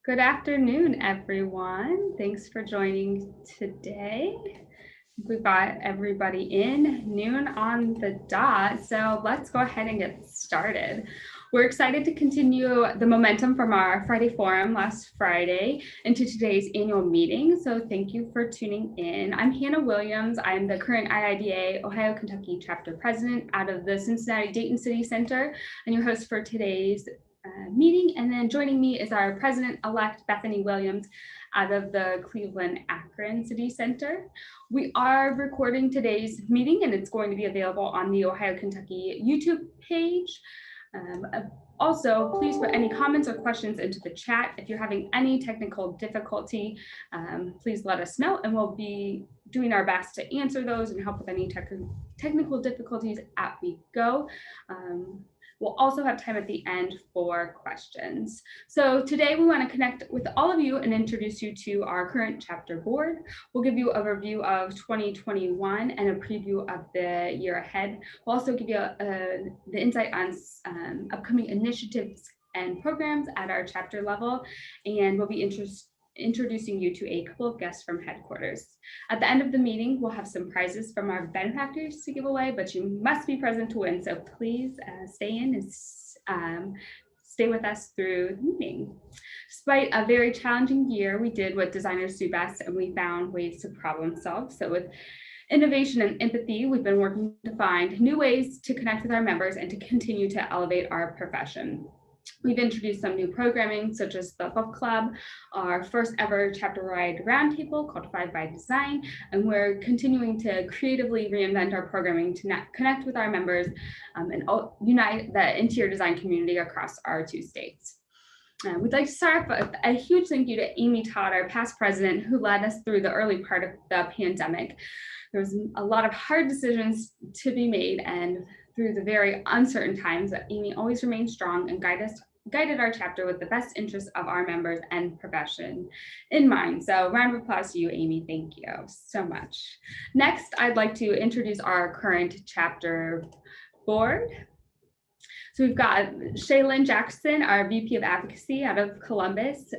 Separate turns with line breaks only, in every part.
Good afternoon, everyone. Thanks for joining today. We've got everybody in noon on the dot, so let's go ahead and get started. We're excited to continue the momentum from our Friday Forum last Friday into today's annual meeting, so thank you for tuning in. I'm Hannah Williams. I'm the current IIDA Ohio Kentucky Chapter President out of the Cincinnati-Dayton City Center and your host for today's meeting. And then joining me is our President-elect Bethany Williams out of the Cleveland-Akron City Center. We are recording today's meeting and it's going to be available on the Ohio Kentucky YouTube page. Also, please put any comments or questions into the chat. If you're having any technical difficulty, please let us know and we'll be doing our best to answer those and help with any technical difficulties as we go. We'll also have time at the end for questions. So today we want to connect with all of you and introduce you to our current chapter board. We'll give you a review of 2021 and a preview of the year ahead. We'll also give you the insight on upcoming initiatives and programs at our chapter level, and we'll be introducing you to a couple of guests from headquarters. At the end of the meeting, we'll have some prizes from our benefactors to give away, but you must be present to win. So please stay in and stay with us through the meeting. Despite a very challenging year, we did what designers do best and we found ways to problem solve. So with innovation and empathy, we've been working to find new ways to connect with our members and to continue to elevate our profession. We've introduced some new programming, such as the book club, our first ever chapter-wide roundtable called 5 by Design, and we're continuing to creatively reinvent our programming to connect with our members and unite the interior design community across our 2 states. We'd like to start off with a huge thank you to Amy Todd, our past president, who led us through the early part of the pandemic. There was a lot of hard decisions to be made, and through the very uncertain times, Amy always remained strong and guided our chapter with the best interests of our members and profession in mind. So round of applause to you, Amy. Thank you so much. Next, I'd like to introduce our current chapter board. So we've got Shaylin Jackson, our VP of Advocacy out of Columbus,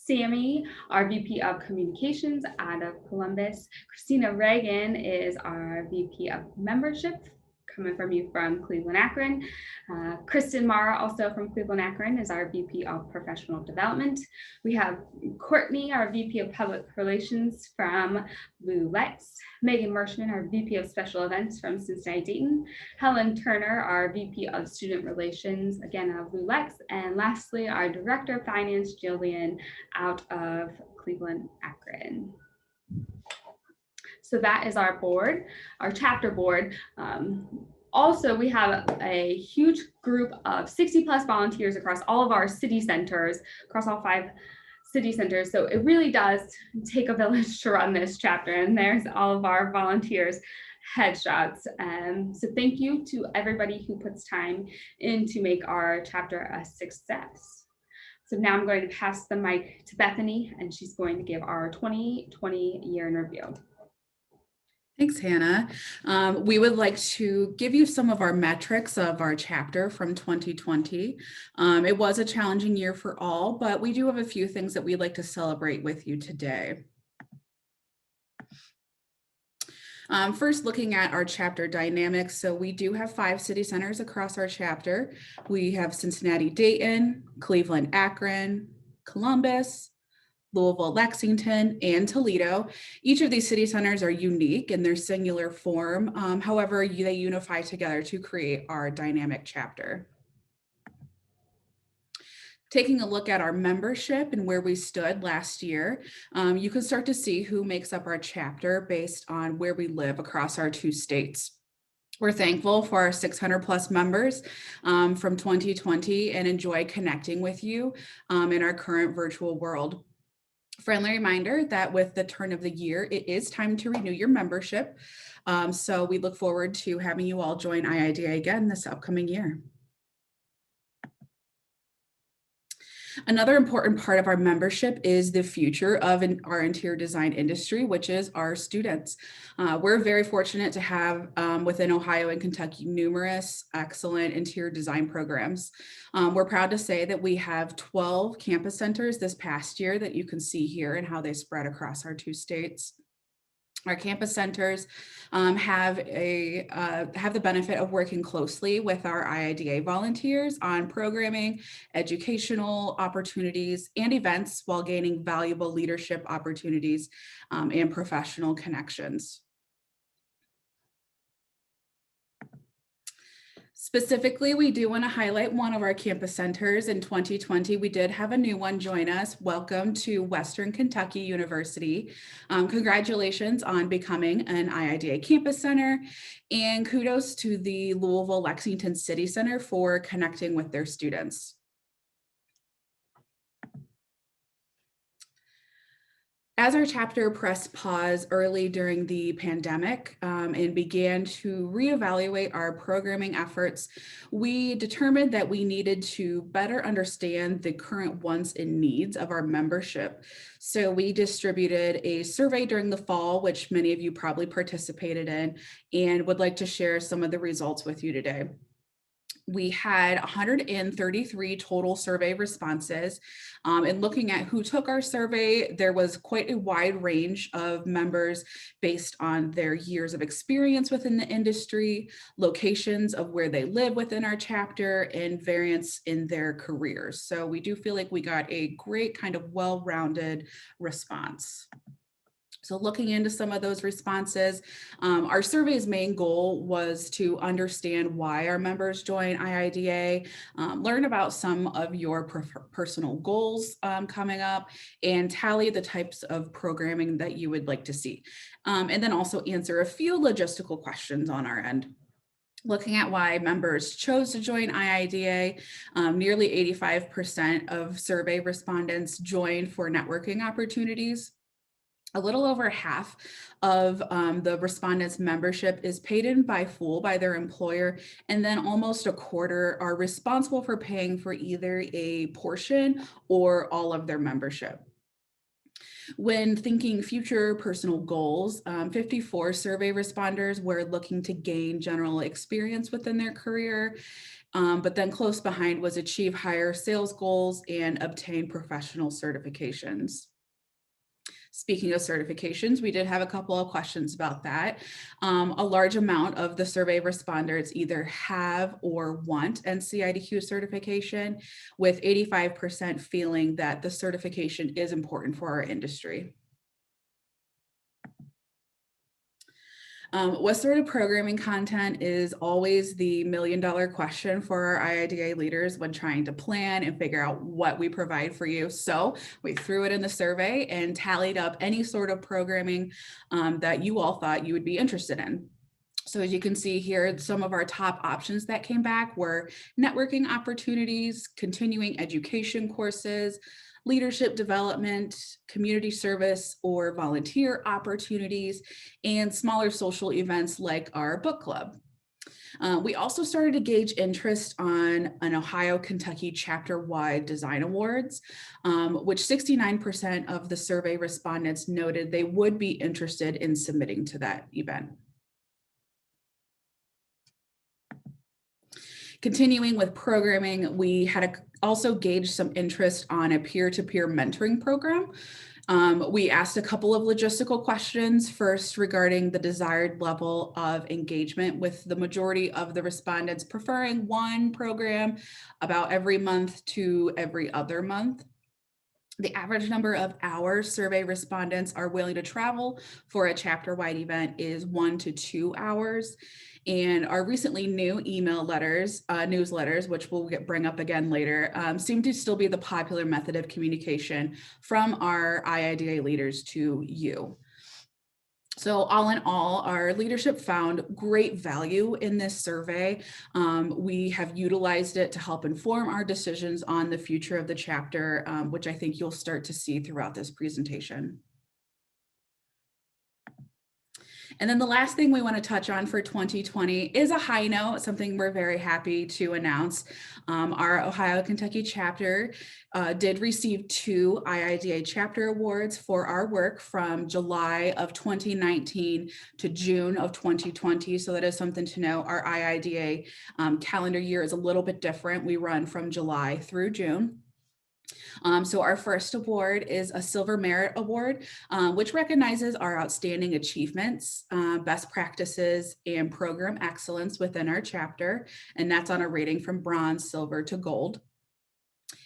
Sammy, our VP of Communications out of Columbus. Christina Reagan is our VP of Membership, coming from you from Cleveland-Akron. Kristen Mara, also from Cleveland-Akron, is our VP of Professional Development. We have Courtney, our VP of Public Relations from Blue Lex. Megan Marshman, our VP of Special Events from Cincinnati-Dayton. Helen Turner, our VP of Student Relations, again of Blue Lex. And lastly, our Director of Finance, Jillian, out of Cleveland-Akron. So that is our board, our chapter board. Also, we have a huge group of 60 plus volunteers across all of our city centers, across all 5 city centers. So it really does take a village to run this chapter, and there's all of our volunteers' headshots. So thank you to everybody who puts time in to make our chapter a success. So now I'm going to pass the mic to Bethany, and she's going to give our 2020 year in review.
Thanks, Hannah. We would like to give you some of our metrics of our chapter from 2020. It was a challenging year for all, but we do have a few things that we'd like to celebrate with you today. First, looking at our chapter dynamics. So we do have 5 city centers across our chapter. We have Cincinnati-Dayton, Cleveland-Akron, Columbus, Louisville, Lexington, and Toledo. Each of these city centers are unique in their singular form. However, they unify together to create our dynamic chapter. Taking a look at our membership and where we stood last year, you can start to see who makes up our chapter based on where we live across our 2 states. We're thankful for our 600 plus members from 2020 and enjoy connecting with you in our current virtual world. Friendly reminder that with the turn of the year, it is time to renew your membership. So we look forward to having you all join IIDA again this upcoming year. Another important part of our membership is the future of our interior design industry, which is our students. We're very fortunate to have within Ohio and Kentucky numerous excellent interior design programs. We're proud to say that we have 12 campus centers this past year that you can see here and how they spread across our 2 states. Our campus centers have the benefit of working closely with our IIDA volunteers on programming, educational opportunities, and events while gaining valuable leadership opportunities and professional connections. Specifically, we do want to highlight one of our campus centers. In 2020, we did have a new one join us. Welcome to Western Kentucky University. Congratulations on becoming an IIDA campus center, and kudos to the Louisville Lexington City Center for connecting with their students. As our chapter pressed pause early during the pandemic and began to reevaluate our programming efforts, we determined that we needed to better understand the current wants and needs of our membership. So we distributed a survey during the fall, which many of you probably participated in, and would like to share some of the results with you today. We had 133 total survey responses. And looking at who took our survey, there was quite a wide range of members based on their years of experience within the industry, locations of where they live within our chapter, and variance in their careers. So we do feel like we got a great kind of well-rounded response. So looking into some of those responses, our survey's main goal was to understand why our members join IIDA, learn about some of your personal goals coming up, and tally the types of programming that you would like to see. And then also answer a few logistical questions on our end. Looking at why members chose to join IIDA, nearly 85% of survey respondents joined for networking opportunities. A little over half of the respondents' membership is paid in by full by their employer, and then almost a quarter are responsible for paying for either a portion or all of their membership. When thinking future personal goals, 54 survey responders were looking to gain general experience within their career, but then close behind was achieve higher sales goals and obtain professional certifications. Speaking of certifications, we did have a couple of questions about that. A large amount of the survey respondents either have or want NCIDQ certification, with 85% feeling that the certification is important for our industry. What sort of programming content is always the million-dollar question for our IIDA leaders when trying to plan and figure out what we provide for you. So we threw it in the survey and tallied up any sort of programming that you all thought you would be interested in. So as you can see here, some of our top options that came back were networking opportunities, continuing education courses, leadership development, community service or volunteer opportunities, and smaller social events like our book club. We also started to gauge interest on an Ohio Kentucky chapter-wide design awards, which 69% of the survey respondents noted they would be interested in submitting to that event. Continuing with programming, we had also gauged some interest on a peer-to-peer mentoring program. We asked a couple of logistical questions, first regarding the desired level of engagement, with the majority of the respondents preferring one program about every month to every other month. The average number of hours survey respondents are willing to travel for a chapter-wide event is 1 to 2 hours. And our recently new newsletters, which we'll bring up again later, seem to still be the popular method of communication from our IIDA leaders to you. So all in all, our leadership found great value in this survey. We have utilized it to help inform our decisions on the future of the chapter, which I think you'll start to see throughout this presentation. And then the last thing we want to touch on for 2020 is a high note, something we're very happy to announce. Our Ohio Kentucky chapter did receive 2 IIDA chapter awards for our work from July of 2019 to June of 2020. So that is something to know. Our IIDA calendar year is a little bit different. We run from July through June. So our first award is a Silver Merit Award, which recognizes our outstanding achievements, best practices, and program excellence within our chapter. And that's on a rating from bronze, silver to gold.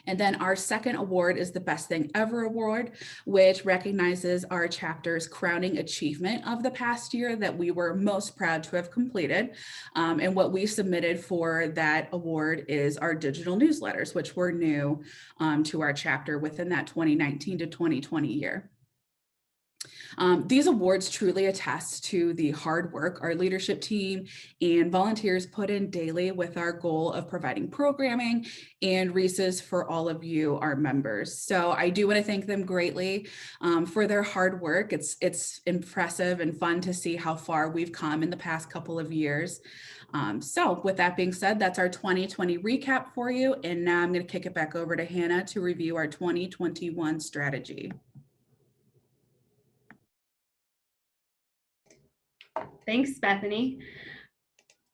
And then our second award is the Best Thing Ever Award, which recognizes our chapter's crowning achievement of the past year that we were most proud to have completed. And what we submitted for that award is our digital newsletters, which were new to our chapter within that 2019 to 2020 year. These awards truly attest to the hard work our leadership team and volunteers put in daily with our goal of providing programming and resources for all of you, our members. So I do want to thank them greatly for their hard work. It's impressive and fun to see how far we've come in the past couple of years. So with that being said, that's our 2020 recap for you. And now I'm going to kick it back over to Hannah to review our 2021 strategy.
Thanks, Bethany.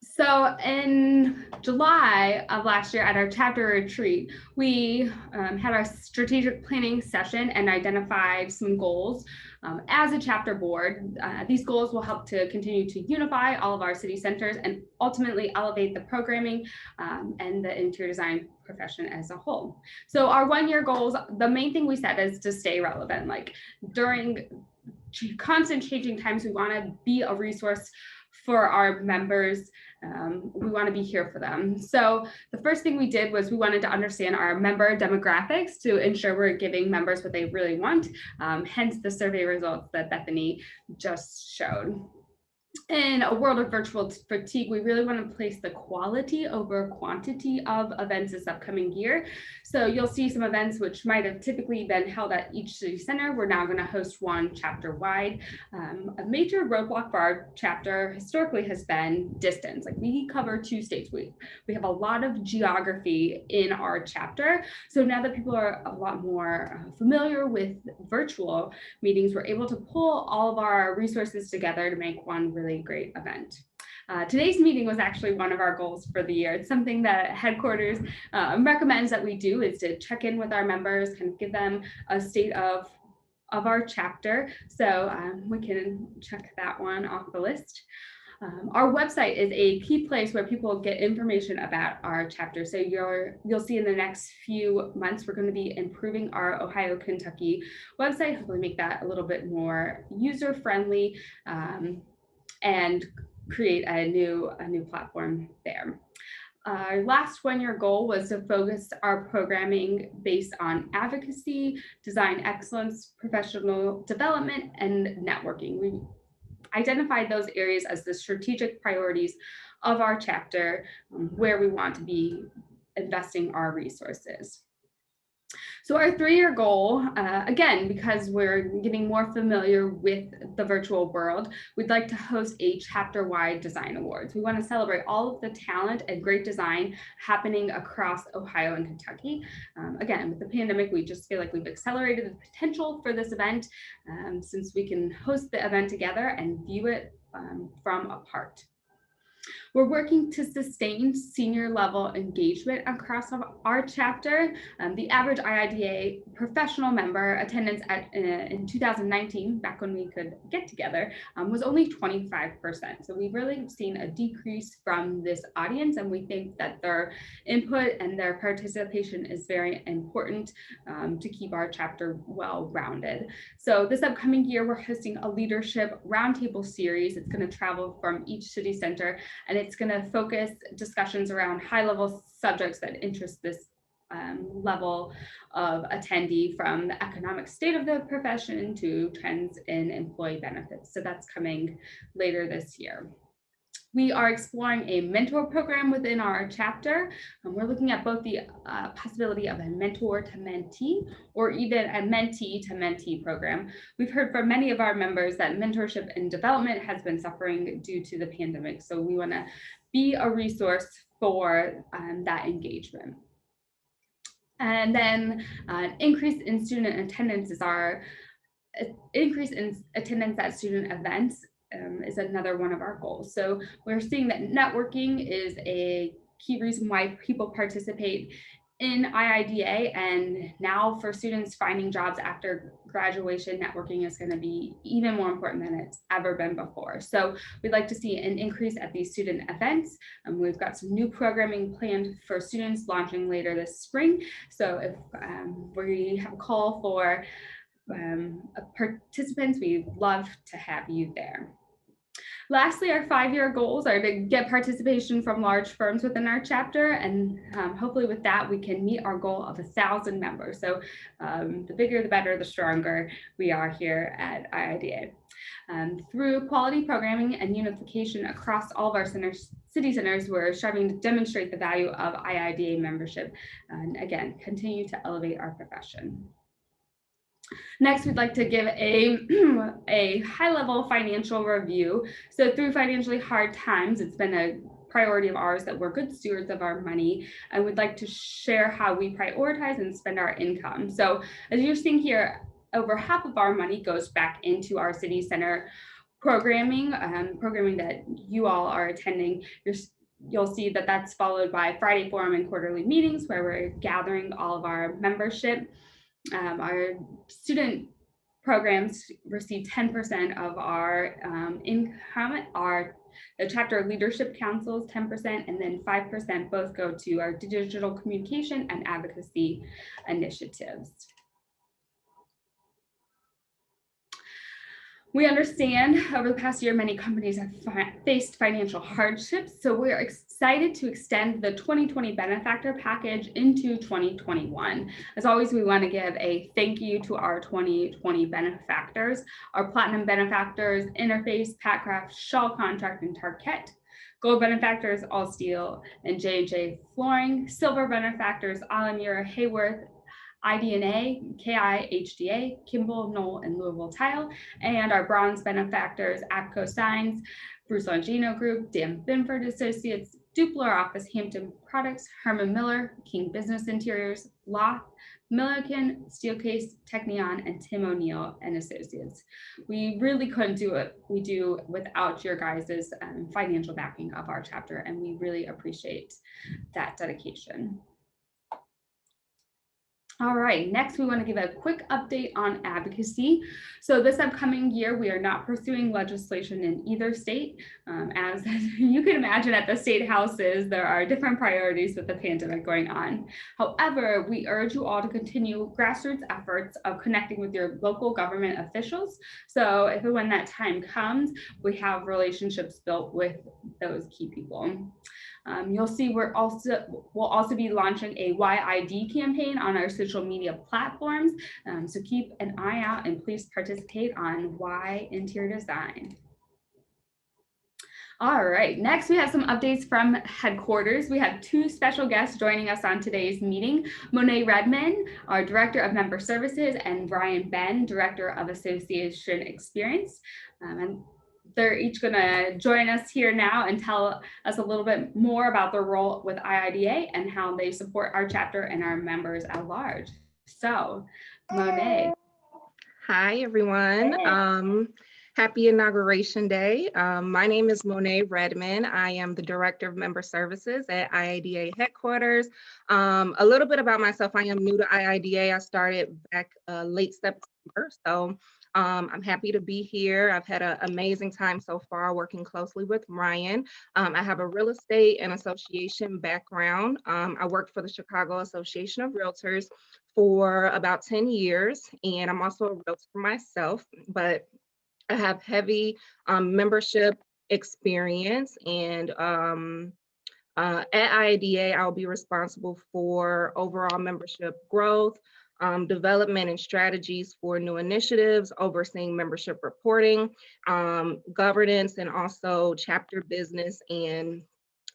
So in July of last year at our chapter retreat, we had our strategic planning session and identified some goals as a chapter board. These goals will help to continue to unify all of our city centers and ultimately elevate the programming and the interior design profession as a whole. So our one-year goals, the main thing we set is to stay relevant. Like during constant changing times, we want to be a resource for our members. We want to be here for them. So the first thing we did was we wanted to understand our member demographics to ensure we're giving members what they really want, hence the survey results that Bethany just showed. In a world of virtual fatigue, we really want to place the quality over quantity of events this upcoming year. So you'll see some events which might have typically been held at each city center. We're now going to host one chapter wide. A major roadblock for our chapter historically has been distance. Like we cover 2 states. We have a lot of geography in our chapter. So now that people are a lot more familiar with virtual meetings, we're able to pull all of our resources together to make one really great event. Today's meeting was actually one of our goals for the year. It's something that headquarters recommends that we do, is to check in with our members, kind of give them a state of our chapter. So we can check that one off the list. Our website is a key place where people get information about our chapter. So you'll see in the next few months, we're going to be improving our Ohio Kentucky website, hopefully make that a little bit more user-friendly and create a new platform there. Our last one-year goal was to focus our programming based on advocacy, design excellence, professional development, and networking. We identified those areas as the strategic priorities of our chapter, where we want to be investing our resources. So our 3-year goal, again, because we're getting more familiar with the virtual world, we'd like to host a chapter-wide design awards. We want to celebrate all of the talent and great design happening across Ohio and Kentucky. Again, with the pandemic, we just feel like we've accelerated the potential for this event since we can host the event together and view it from apart. We're working to sustain senior level engagement across our chapter. The average IIDA professional member attendance in 2019, back when we could get together, was only 25%. So we've really seen a decrease from this audience, and we think that their input and their participation is very important to keep our chapter well-rounded. So this upcoming year, we're hosting a leadership roundtable series. It's going to travel from each city center, and it's going to focus discussions around high-level subjects that interest this level of attendee, from the economic state of the profession to trends in employee benefits. So that's coming later this year. We are exploring a mentor program within our chapter. We're looking at both the possibility of a mentor to mentee or even a mentee to mentee program. We've heard from many of our members that mentorship and development has been suffering due to the pandemic. So we want to be a resource for that engagement. And then increase in student attendance is our increase in attendance at student events is another one of our goals. So we're seeing that networking is a key reason why people participate in IIDA, and now for students finding jobs after graduation, networking is going to be even more important than it's ever been before. So we'd like to see an increase at these student events. We've got some new programming planned for students launching later this spring. So if we have a call for participants, we'd love to have you there. Lastly, our 5-year goals are to get participation from large firms within our chapter, and hopefully with that we can meet our goal of 1,000 members. So the bigger the better, the stronger we are here at IIDA. Through quality programming and unification across all of our city centers, we're striving to demonstrate the value of IIDA membership and again, continue to elevate our profession. Next, we'd like to give a high-level financial review. So through financially hard times, it's been a priority of ours that we're good stewards of our money, and we'd like to share how we prioritize and spend our income. So as you're seeing here, over half of our money goes back into our city center programming, programming that you all are attending. You'll see that that's followed by Friday forum and quarterly meetings where we're gathering all of our membership. Our student programs receive 10% of our income. The chapter leadership councils 10%, and then 5% both go to our digital communication and advocacy initiatives. We understand over the past year, many companies have faced financial hardships, so we're excited to extend the 2020 benefactor package into 2021. As always, we want to give a thank you to our 2020 benefactors, our platinum benefactors, Interface, Patcraft, Shaw Contract, and Target. Gold benefactors, All Steel and J&J Flooring. Silver benefactors, Alamura, Hayworth, IDNA, KIHDA, Kimball, Knoll, and Louisville Tile, and our bronze benefactors, APCO Signs, Bruce Longino Group, Dan Binford Associates, Dupler Office Hampton Products, Herman Miller, King Business Interiors, Loth, Milliken, Steelcase, Technion, and Tim O'Neill and Associates. We really couldn't do what we do without your guys' financial backing of our chapter, and we really appreciate that dedication. All right, next we want to give a quick update on advocacy. So this upcoming year, we are not pursuing legislation in either state. As you can imagine at the state houses, there are different priorities with the pandemic going on. However, we urge you all to continue grassroots efforts of connecting with your local government officials. So if and when that time comes, we have relationships built with those key people. You'll see we'll also be launching a YID campaign on our social media platforms. So keep an eye out and please participate on Y Interior Design. All right, next we have some updates from headquarters. We have 2 special guests joining us on today's meeting. Monet Redman, our Director of Member Services, and Brian Ben, Director of Association Experience. And they're each going to join us here now and tell us a little bit more about their role with IIDA and how they support our chapter and our members at large. So, Monet.
Hi, everyone. Hey. Happy Inauguration Day. My name is Monet Redman. I am the Director of Member Services at IIDA headquarters. A little bit about myself. I am new to IIDA. I started back late September. So I'm happy to be here. I've had an amazing time so far working closely with Ryan. I have a real estate and association background. I worked for the Chicago Association of Realtors for about 10 years, and I'm also a realtor myself, but I have heavy membership experience, and at IIDA, I'll be responsible for overall membership growth, development and strategies for new initiatives, overseeing membership reporting, governance, and also chapter business and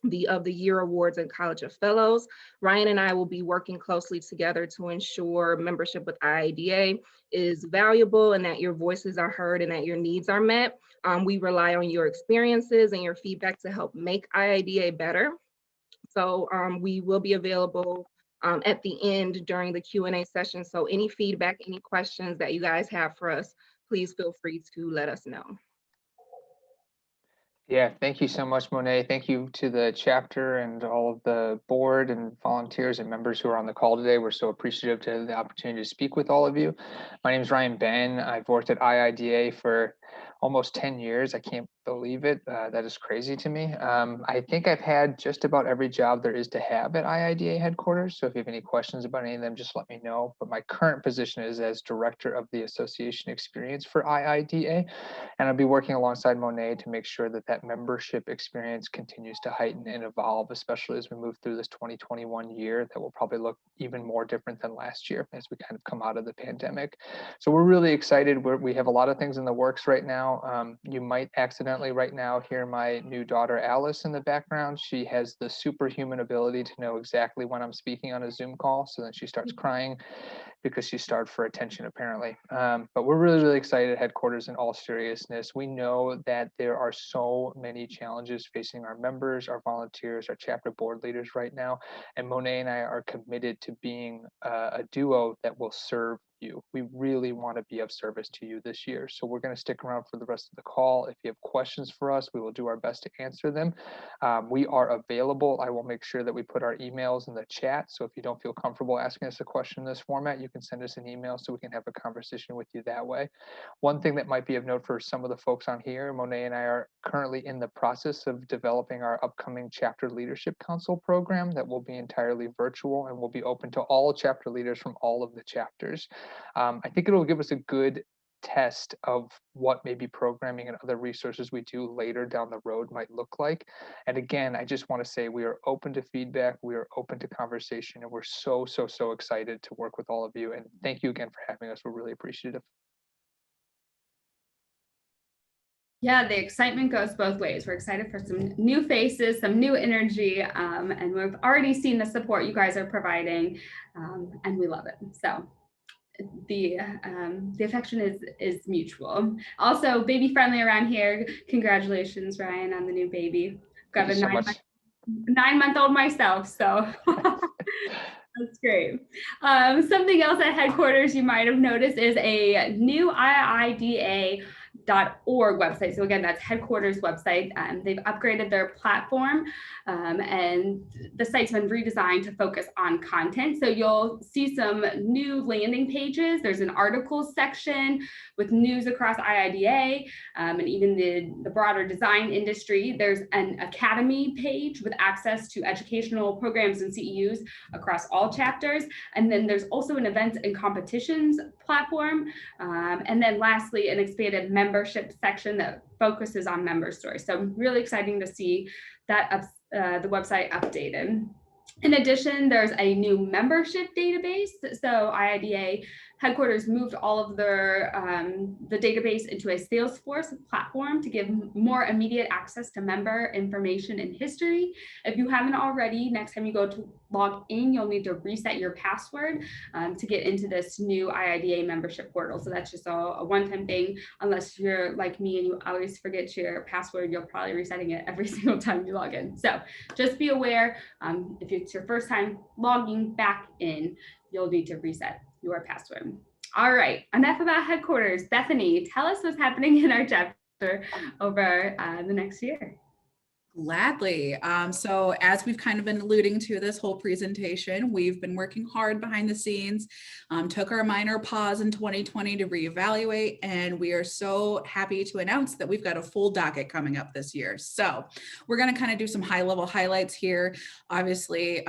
the of the Year awards and College of Fellows. Ryan and I will be working closely together to ensure membership with IIDA is valuable and that your voices are heard and that your needs are met. We rely on your experiences and your feedback to help make IIDA better. So we will be available at the end during the Q&A session. So any feedback, any questions that you guys have for us, please feel free to let us know.
Yeah, thank you so much, Monet. Thank you to the chapter and all of the board and volunteers and members who are on the call today. We're so appreciative to have the opportunity to speak with all of you. My name is Ryan Ben. I've worked at IIDA for almost 10 years. I can't believe it. That is crazy to me. I think I've had just about every job there is to have at IIDA headquarters. So if you have any questions about any of them, just let me know. But my current position is as director of the association experience for IIDA. And I'll be working alongside Monet to make sure that that membership experience continues to heighten and evolve, especially as we move through this 2021 year that will probably look even more different than last year as we kind of come out of the pandemic. So we're really excited. We have a lot of things in the works right now. You might accidentally right now hear my new daughter Alice in the background. She has the superhuman ability to know exactly when I'm speaking on a Zoom call, so then she starts crying because she starved for attention apparently. But we're really, really excited at headquarters. In all seriousness, we know that there are so many challenges facing our members, our volunteers, our chapter board leaders right now. And Monet and I are committed to being a duo that will serve you. We really want to be of service to you this year. So we're going to stick around for the rest of the call. If you have questions for us, we will do our best to answer them. We are available. I will make sure that we put our emails in the chat. So if you don't feel comfortable asking us a question in this format, you can send us an email so we can have a conversation with you that way. One thing that might be of note for some of the folks on here, Monet and I are currently in the process of developing our upcoming Chapter Leadership Council program that will be entirely virtual and will be open to all chapter leaders from all of the chapters. I think it will give us a good test of what maybe programming and other resources we do later down the road might look like. And again, I just want to say we are open to feedback, we are open to conversation, and we're so excited to work with all of you. And thank you again for having us. We're really appreciative.
Yeah, the excitement goes both ways. We're excited for some new faces, some new energy, and we've already seen the support you guys are providing, and we love it. So the affection is mutual. Also, baby friendly around here. Congratulations, Ryan, on the new baby. Got a 9-month-old myself, so that's great. Something else at headquarters you might have noticed is a new IIDA .org website. So again, that's headquarters website. They've upgraded their platform and the site's been redesigned to focus on content. So you'll see some new landing pages. There's an articles section with news across IIDA and even the broader design industry. There's an academy page with access to educational programs and CEUs across all chapters. And then there's also an events and competitions platform. And then lastly, an expanded membership section that focuses on member stories. So really exciting to see that the website updated. In addition, there's a new membership database. So IIDA headquarters moved all of their the database into a Salesforce platform to give more immediate access to member information and history. If you haven't already, next time you go to log in, you'll need to reset your password to get into this new IIDA membership portal. So that's just a one-time thing. Unless you're like me and you always forget your password, you're probably resetting it every single time you log in. So just be aware, if it's your first time logging back in, you'll need to reset your password. All right, enough about headquarters. Bethany, tell us what's happening in our chapter over the next year.
Gladly. So as we've kind of been alluding to this whole presentation, we've been working hard behind the scenes, took our minor pause in 2020 to reevaluate, and we are so happy to announce that we've got a full docket coming up this year. So we're going to kind of do some high-level highlights here. Obviously,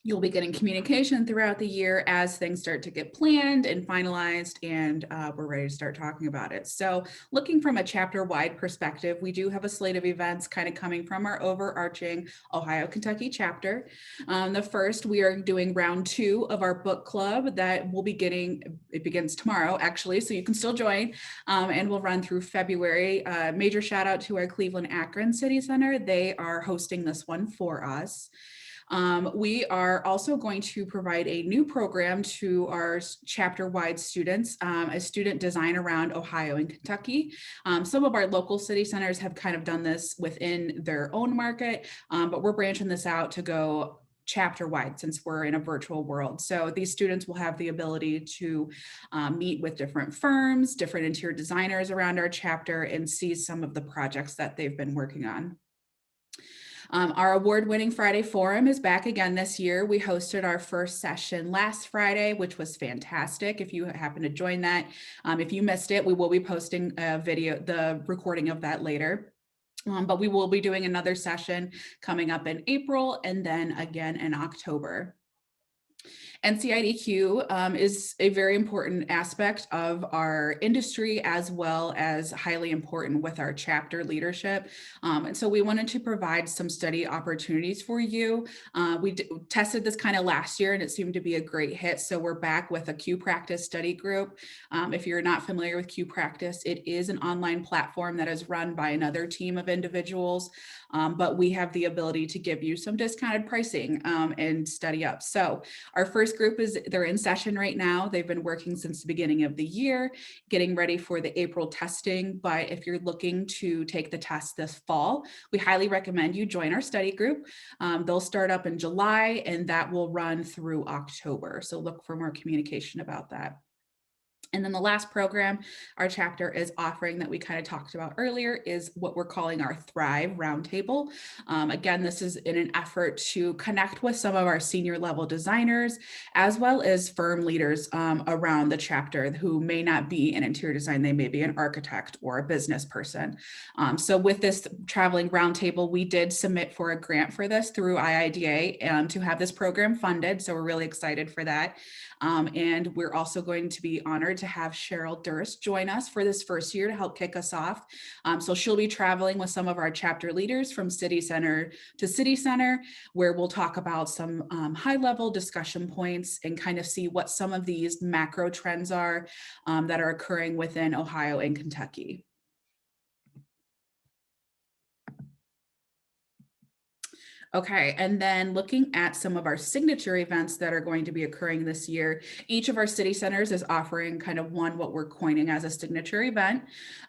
You'll be getting communication throughout the year as things start to get planned and finalized, and we're ready to start talking about it. So looking from a chapter-wide perspective, we do have a slate of events kind of coming from our overarching Ohio Kentucky chapter. The first, we are doing round 2 of our book club that will be it begins tomorrow actually, so you can still join, and we'll run through February. Major shout out to our Cleveland Akron City Center. They are hosting this one for us. We are also going to provide a new program to our chapter-wide students, a student design around Ohio and Kentucky. Some of our local city centers have kind of done this within their own market, but we're branching this out to go chapter-wide since we're in a virtual world. So these students will have the ability to meet with different firms, different interior designers around our chapter, and see some of the projects that they've been working on. Our award-winning Friday Forum is back again this year. We hosted our first session last Friday, which was fantastic. If you happen to join that, if you missed it, we will be posting a video, the recording of that later. But we will be doing another session coming up in April and then again in October. NCIDQ is a very important aspect of our industry, as well as highly important with our chapter leadership. And so we wanted to provide some study opportunities for you. We tested this kind of last year and it seemed to be a great hit. So we're back with a Q Practice study group. If you're not familiar with Q Practice, it is an online platform that is run by another team of individuals. But we have the ability to give you some discounted pricing and study up. So our first group they're in session right now. They've been working since the beginning of the year, getting ready for the April testing. But if you're looking to take the test this fall, we highly recommend you join our study group. They'll start up in July and that will run through October. So look for more communication about that. And then the last program our chapter is offering that we kind of talked about earlier is what we're calling our Thrive Roundtable. Again, this is in an effort to connect with some of our senior level designers, as well as firm leaders around the chapter who may not be in interior design. They may be an architect or a business person. So with this traveling roundtable, we did submit for a grant for this through IIDA to have this program funded. So we're really excited for that. And we're also going to be honored to have Cheryl Durst join us for this first year to help kick us off. So she'll be traveling with some of our chapter leaders from city center to city center, where we'll talk about some high-level discussion points and kind of see what some of these macro trends are that are occurring within Ohio and Kentucky. Okay, and then looking at some of our signature events that are going to be occurring this year, each of our city centers is offering kind of what we're coining as a signature event.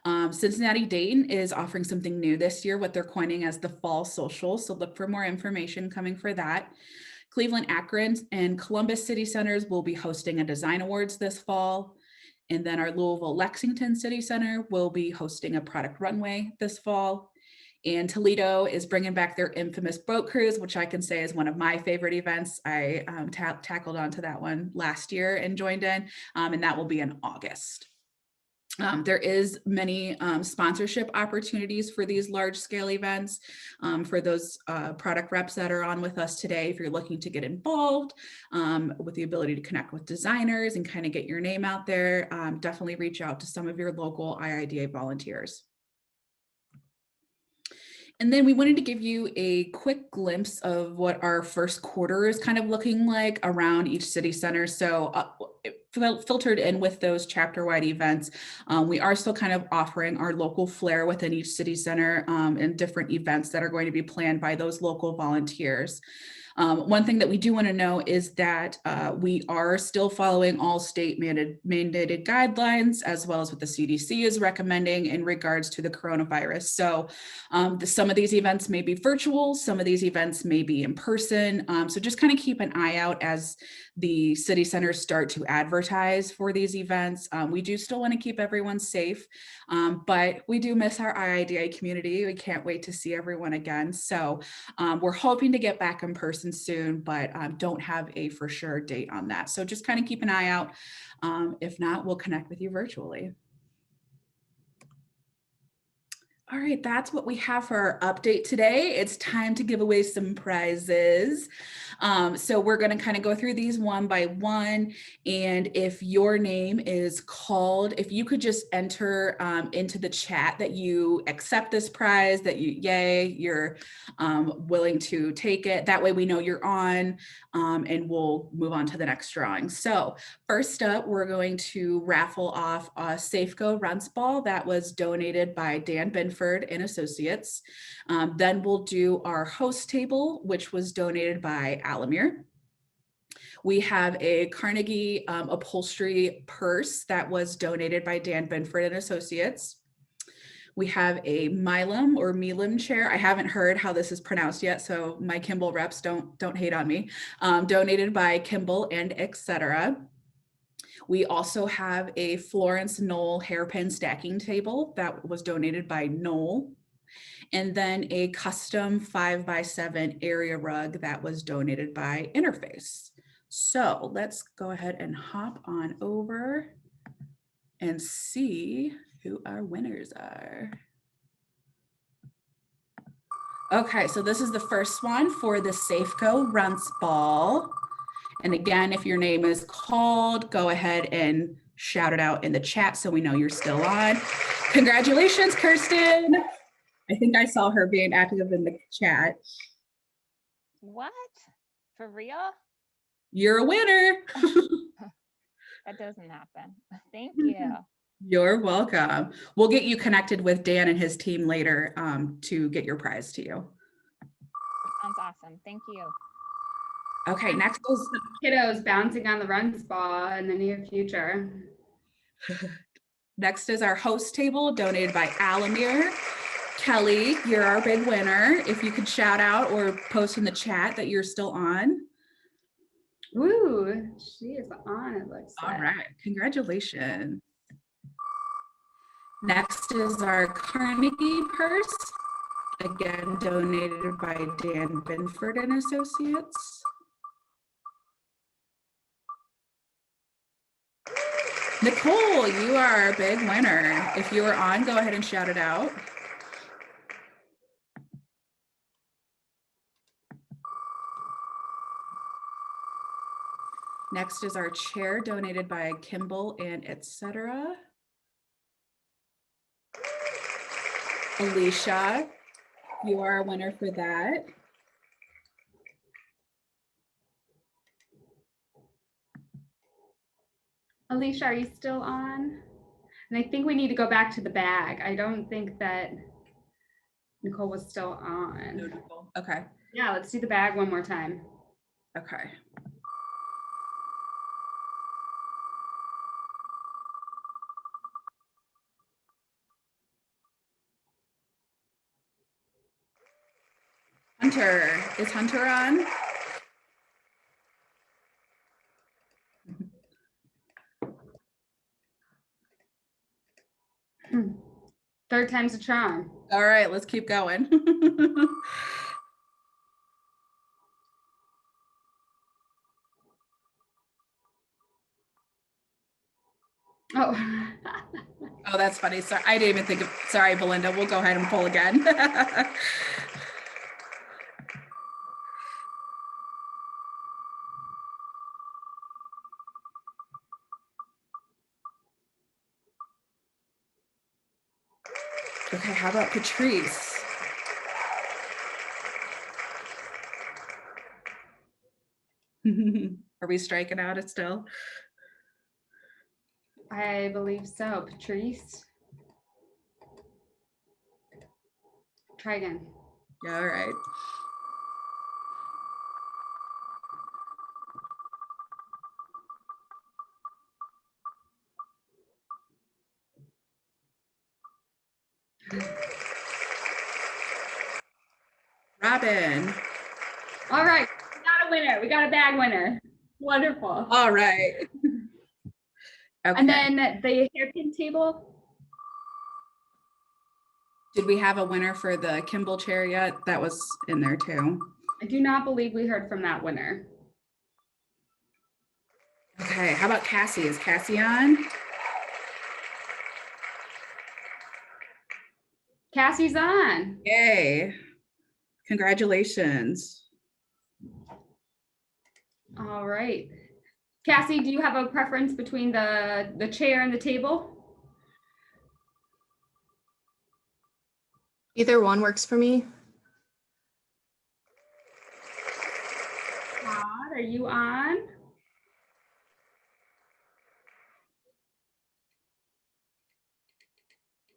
Cincinnati-Dayton is offering something new this year, what they're coining as the Fall Social. So look for more information coming for that. Cleveland, Akron, and Columbus City Centers will be hosting a design awards this fall. And then our Louisville, Lexington City Center will be hosting a product runway this fall. And Toledo is bringing back their infamous boat cruise, which I can say is one of my favorite events. I tackled onto that one last year and joined in, and that will be in August. There is many sponsorship opportunities for these large scale events. For those product reps that are on with us today, if you're looking to get involved with the ability to connect with designers and kind of get your name out there, definitely reach out to some of your local IIDA volunteers. And then we wanted to give you a quick glimpse of what our first quarter is kind of looking like around each city center. So filtered in with those chapter-wide events, we are still kind of offering our local flair within each city center and different events that are going to be planned by those local volunteers. One thing that we do want to know is that we are still following all state mandated guidelines, as well as what the CDC is recommending in regards to the coronavirus. So some of these events may be virtual, some of these events may be in person. So just kind of keep an eye out as the city centers start to advertise for these events. We do still want to keep everyone safe, but we do miss our IIDA community. We can't wait to see everyone again. So we're hoping to get back in person soon, but don't have a for sure date on that. So just kind of keep an eye out. If not, we'll connect with you virtually. All right, that's what we have for our update today. It's time to give away some prizes. So we're going to kind of go through these one by one. And if your name is called, if you could just enter into the chat that you accept this prize, that you're willing to take it. That way we know you're on, and we'll move on to the next drawing. So first up, we're going to raffle off a Safeco Runts Ball that was donated by Dan Benford and Associates. Then we'll do our host table, which was donated by Alamir. We have a Carnegie upholstery purse that was donated by Dan Benford and Associates. We have a Milam chair. I haven't heard how this is pronounced yet, so my Kimball reps don't hate on me. Donated by Kimball and etc. We also have a Florence Knoll hairpin stacking table that was donated by Knoll. And then a custom 5x7 area rug that was donated by Interface. So let's go ahead and hop on over and see who our winners are. Okay, so this is the first one for the Safeco Runts Ball. And again, if your name is called, go ahead and shout it out in the chat so we know you're still on. Congratulations, Kirsten. I think I saw her being active in the chat.
What? For real?
You're a winner.
That doesn't happen. Thank you.
You're welcome. We'll get you connected with Dan and his team later to get your prize to you.
Sounds awesome. Thank you.
Okay, next is
Kiddos bouncing on the Runs Ball in the near future.
Next is our host table donated by Alamir. Kelly, you're our big winner. If you could shout out or post in the chat that you're still on.
Ooh, she is on, it looks like.
All right, congratulations. Next is our Carnegie purse, again donated by Dan Benford and Associates. Nicole, you are our big winner. If you are on, go ahead and shout it out. Next is our chair donated by Kimball and etc. Alicia, you are a winner for that.
Alicia, are you still on? And I think we need to go back to the bag. I don't think that Nicole was still on.
Okay.
Yeah, let's do the bag one more time.
Okay. Hunter, is Hunter on?
Third time's a charm.
All right, let's keep going.
Oh.
Oh, that's funny. Sorry, I didn't even think of, sorry, Belinda, we'll go ahead and pull again. Okay, how about Patrice? Are we striking out it still?
I believe so. Patrice. Try again.
Yeah, all right. Robin.
All right, we got a winner. We got a bag winner. Wonderful.
All right. Okay.
And then the hairpin table.
Did we have a winner for the Kimball chair yet? That was in there too.
I do not believe we heard from that winner.
Okay, how about Cassie? Is Cassie on?
Cassie's on.
Yay. Congratulations.
All right. Cassie, do you have a preference between the chair and the table?
Either one works for me.
Todd, are you on?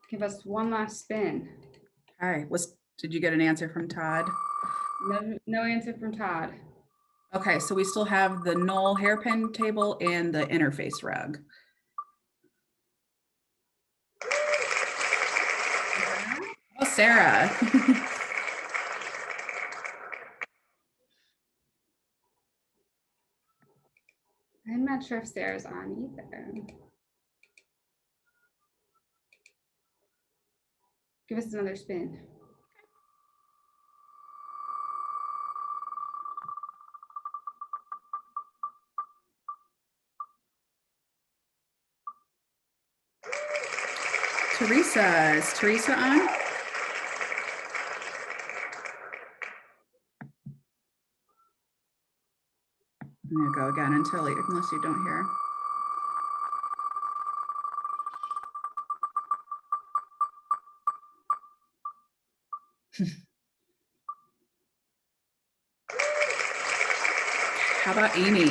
Give us one last spin.
All right, did you get an answer from Todd?
No answer from Todd.
Okay, so we still have the Knoll hairpin table and the interface rug. Oh, Sarah.
I'm not sure if Sarah's on either. Give us another spin.
Teresa, is Teresa on? I'm gonna go again unless you don't hear. How about Amy?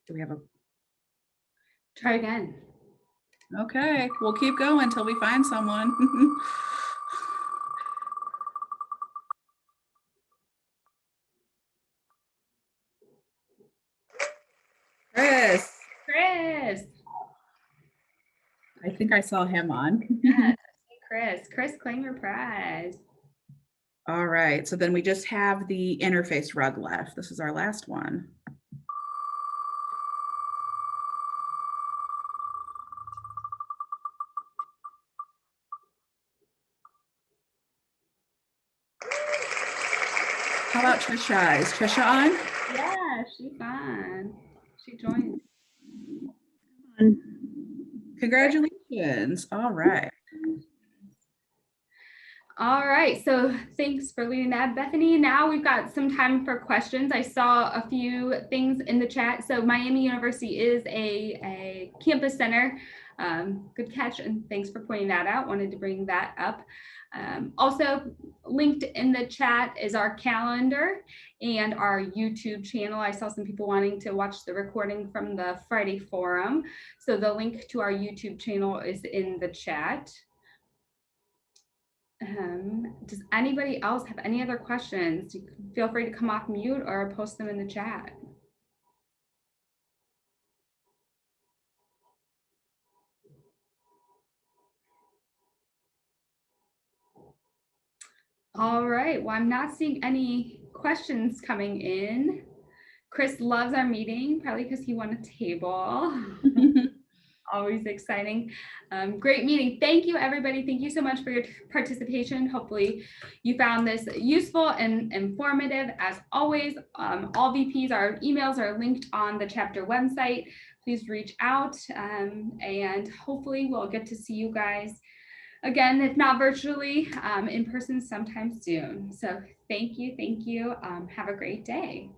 Do we have a?
Try again.
Okay, we'll keep going until we find someone. Chris.
Chris.
I think I saw him on.
Yes, Chris. Chris, claim your prize.
All right, so then we just have the interface rug left. This is our last one. How about Trisha? Is Trisha on?
Yeah, she's on. She joined.
Congratulations. All right.
All right, so thanks for leading that, Bethany. Now we've got some time for questions. I saw a few things in the chat. So Miami University is a campus center. Good catch, and thanks for pointing that out. Wanted to bring that up. Also linked in the chat is our calendar and our YouTube channel. I saw some people wanting to watch the recording from the Friday forum. So the link to our YouTube channel is in the chat. Does anybody else have any other questions? Feel free to come off mute or post them in the chat. All right, well, I'm not seeing any questions coming in. Chris loves our meeting, probably because he won a table. Always exciting. Great meeting. Thank you, everybody. Thank you so much for your participation. Hopefully you found this useful and informative. As always, all VPs, our emails are linked on the chapter website. Please reach out and hopefully we'll get to see you guys again, if not virtually, in person sometime soon. So thank you. Have a great day.